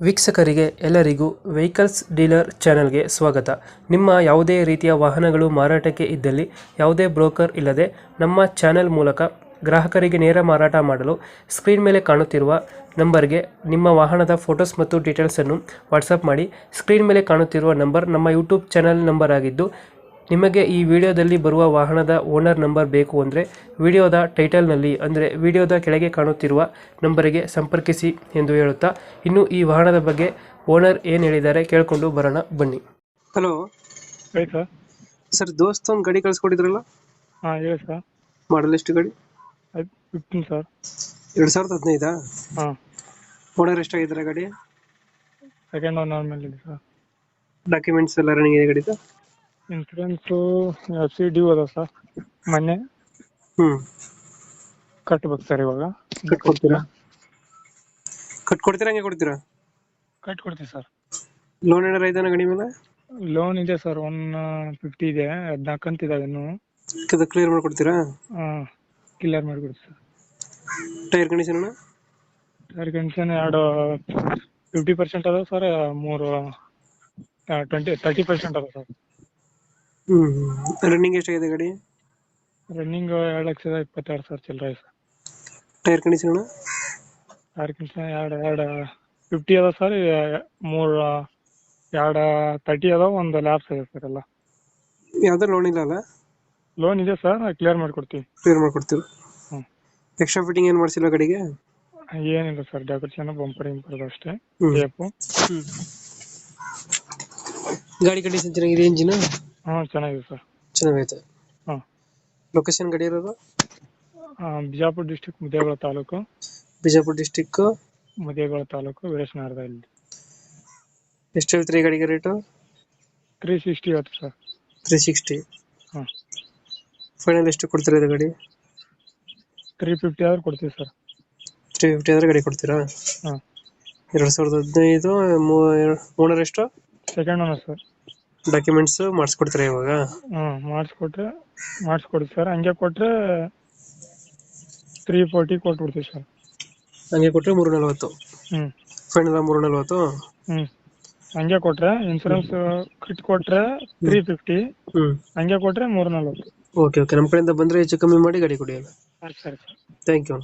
ವೀಕ್ಷಕರಿಗೆ ಎಲ್ಲರಿಗೂ vehicles dealer ಚಾನೆಲ್ಗೆ ಸ್ವಾಗತ. ನಿಮ್ಮ ಯಾವುದೇ ರೀತಿಯ ವಾಹನಗಳು ಮಾರಾಟಕ್ಕೆ ಇದ್ದಲ್ಲಿ ಯಾವುದೇ ಬ್ರೋಕರ್ ಇಲ್ಲದೆ ನಮ್ಮ ಚಾನೆಲ್ ಮೂಲಕ ಗ್ರಾಹಕರಿಗೆ ನೇರ ಮಾರಾಟ ಮಾಡಲು ಸ್ಕ್ರೀನ್ ಮೇಲೆ ಕಾಣುತ್ತಿರುವ ನಂಬರ್ಗೆ ನಿಮ್ಮ ವಾಹನದ ಫೋಟೋಸ್ ಮತ್ತು ಡೀಟೇಲ್ಸನ್ನು ವಾಟ್ಸಪ್ ಮಾಡಿ. ಸ್ಕ್ರೀನ್ ಮೇಲೆ ಕಾಣುತ್ತಿರುವ ನಂಬರ್ ನಮ್ಮ ಯೂಟ್ಯೂಬ್ ಚಾನೆಲ್ ನಂಬರ್ ಆಗಿದ್ದು, ನಿಮಗೆ ಈ ವಿಡಿಯೋದಲ್ಲಿ ಬರುವ ವಾಹನದ ಓನರ್ ನಂಬರ್ ಬೇಕು ಅಂದರೆ ವಿಡಿಯೋದ ಟೈಟಲ್ನಲ್ಲಿ ಅಂದರೆ ವಿಡಿಯೋದ ಕೆಳಗೆ ಕಾಣುತ್ತಿರುವ ನಂಬರಿಗೆ ಸಂಪರ್ಕಿಸಿ ಎಂದು ಹೇಳುತ್ತಾ, ಇನ್ನು ಈ ವಾಹನದ ಬಗ್ಗೆ ಓನರ್ ಏನು ಹೇಳಿದ್ದಾರೆ ಕೇಳಿಕೊಂಡು ಬರೋಣ ಬನ್ನಿ. ಹಲೋ ಹೇಳಿ ಸರ್. ಸರ್, ದೋಸ್ತ್ ಒಂದು ಗಾಡಿ ಕಳಿಸ್ಕೊಟ್ಟಿದ್ರಲ್ಲ, ಹಾಂ ಹೇಳಿ ಸರ್. ಮಾಡಲ್ ಎಷ್ಟು ಗಾಡಿ? 15 ಸರ್. 2015? ಹಾಂ, ಓನರ್ ಎಷ್ಟಾಗಿದ್ದಾರೆ ಗಾಡಿ? ಸೆಕೆಂಡ್ ಓನರ್ ಮೇಲೆ ಇದೆ ಸರ್. ಡಾಕ್ಯುಮೆಂಟ್ಸ್ ಎಲ್ಲ ರನ್ನಿಂಗ್ ಇದೆ ಗಾಡಿದು? ಇನ್ಸೂರೆನ್ಸು FC ಅದ ಸರ್. ಮೊನ್ನೆ ಕಟ್ಬೇಕು ಸರ್. ಇವಾಗ ಕಟ್ಕೊಡ್ತೀರಾ ಹಂಗೆ ಕೊಡ್ತೀರಾ? ಕಟ್ಕೊಡ್ತೀವಿ ಸರ್. ಲೋನ್ ಏನಾರ ಇದೆಯಾ ಗಾಡಿ ಮೇಲೆ? ಲೋನ್ ಇದೆ ಸರ್, 150 ಇದೆ. 14 ಅಂತ ಇದಾವೆ ಇನ್ನು. ಕ್ಲಿಯರ್ ಮಾಡ್ಕೊಡ್ತೀರಾ? ಹಾಂ, ಕ್ಲಿಯರ್ ಮಾಡಿಕೊಡ್ತೀವಿ sir. Tyre condition? Tyre condition 50% ಅದ ಸರ್. 30% ಅದ ಸರ್. ರನ್ನಿಂಗ್ ಎಷ್ಟಾಗಿದೆ ಗಾಡಿ? ರನ್ನಿಂಗ್ 2,22,000 ಸರ್ ಚಿಲ್ಲರೆ sir. Tyre condition? Tyre condition 50 ಅದ ಸರ್. 30 ಅದ, ಒಂದು ಲ್ಯಾಬ್ಸ್ ಇದೆ ಸರ್. ಎಲ್ಲ ಯಾವ್ದು ಲೋನ್ ಇಲ್ಲ ಅಲ್ಲ? ಲೋನ್ ಇದೆ ಸರ್, ಕ್ಲಿಯರ್ ಮಾಡಿಕೊಡ್ತೀವಿ. ಕ್ಲಿಯರ್ ಮಾಡ್ಕೊಡ್ತೀವಿ. ಹ್ಞೂ. ಎಕ್ಸ್ಟ್ರಾ ಫಿಟ್ಟಿಂಗ್ ಏನು ಮಾಡಿಸಿಲ್ಲ ಗಾಡಿಗೆ? ಏನಿಲ್ಲ ಸರ್, ಡೆಕೋರೇಷನ್ ಬಂಪರ್ ಇಂಪರ್ ಅಷ್ಟೇ. ಟೇಪು. ಗಾಡಿ ಕಂಡೀಷನ್ ಚೆನ್ನಾಗಿದೆ? ಇಂಜಿನ್ ಹಾಂ ಚೆನ್ನಾಗಿದೆ ಸರ್. ಚೆನ್ನಾಗೈತೆ. ಹಾಂ. ಲೊಕೇಶನ್ ಗಾಡಿ ಇರೋದು? ಬಿಜಾಪುರ ಡಿಸ್ಟಿಕ್, ಮುದ್ದೇಬಿಹಾಳ ತಾಲೂಕು. ಬಿಜಾಪುರ ಡಿಸ್ಟಿಕ್, ಮುದ್ದೇಬಿಹಾಳ ತಾಲೂಕು, ವೀರೇಶನಗರದಲ್ಲಿ. ಎಷ್ಟು ಹೇಳ್ತೀರಿ ಈ ಗಾಡಿಗೆ ರೇಟು? 360 ಇವತ್ತು ಸರ್. 360? ಹಾಂ. ಫೈನಲ್ ಎಷ್ಟು ಕೊಡ್ತೀರಾ ಇದು ಗಾಡಿ? 350 ಆದ್ರೆ ಕೊಡ್ತೀವಿ ಸರ್. 350 ಆದ್ರೆ ಗಾಡಿ ಕೊಡ್ತೀರಾ? ಹಾಂ. 2015. ಓನರ್ ಎಷ್ಟು? Second owner sir. ಡಾಕ್ಯುಮೆಂಟ್ಸ್ ಮಾಡಿಸ್ಕೊಡ್ತೀರಾ ಇವಾಗ? ಮಾಡಿಸ್ಕೊಡಿ ಸರ್. ಹಂಗೆ ಕೊಟ್ಟರೆ 340 ಕೊಟ್ಬಿಡ್ತೀವಿ ಸರ್. ಹಂಗೆ ಕೊಟ್ಟರೆ 340? ಹ್ಞೂ. ಫೈನಲ್ 340? ಹ್ಞೂ. ಹಂಗೆ ಕೊಟ್ಟರೆ ಇನ್ಸೂರೆನ್ಸ್ ಕಟ್ ಕೊಟ್ಟರೆ 350. ಹಂಗೆ ಕೊಟ್ಟರೆ 340. ಓಕೆ, ನಮ್ಮ ಕಡೆಯಿಂದ ಬಂದರೆ ಹೆಚ್ಚು ಕಮ್ಮಿ ಮಾಡಿ ಗಾಡಿ ಕೊಡಿ. ಸರಿ ಸರ್. Thank you.